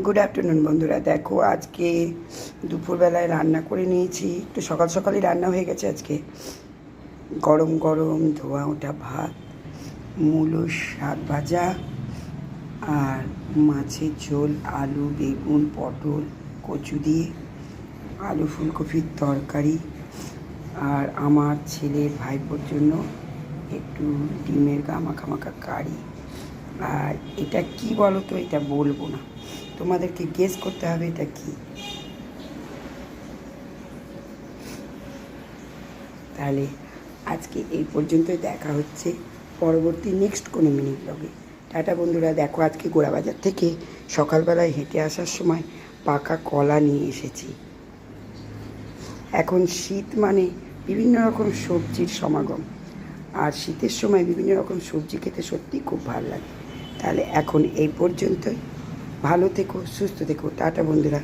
Good afternoon বন্ধুরা। দেখো আজকে দুপুরবেলায় রান্না করে নিয়েছি, একটু সকাল সকালই রান্না হয়ে গেছে। আজকে গরম গরম ধোয়া ওঠা ভাত, মূলো শাক ভাজা, আর মাছের ঝোল, আলু বেগুন পটল কচু দিয়ে, আলু ফুলকপির তরকারি, আর আমার ছেলের ভাইপোর জন্য একটু ডিমের মাখা কারি। আর এটা কি বলো তো, এটা বলবো না, তোমাদেরকে গেস করতে হবে এটা কি। তাহলে আজকে এই পর্যন্তই, দেখা হচ্ছে পরবর্তী নেক্সট কোনো মিনি ব্লগে। টাটা বন্ধুরা। দেখো আজকে গোড়াবাজার থেকে সকালবেলায় হেঁটে আসার সময় পাকা কলা নিয়ে এসেছি। এখন শীত মানে বিভিন্ন রকম সবজির সমাগম, আর শীতের সময় বিভিন্ন রকম সবজি খেতে সত্যিই খুব ভালো লাগে। তাহলে এখন এই পর্যন্তই, ভালো থেকো, সুস্থ থেকো, টাটা বন্ধুরা।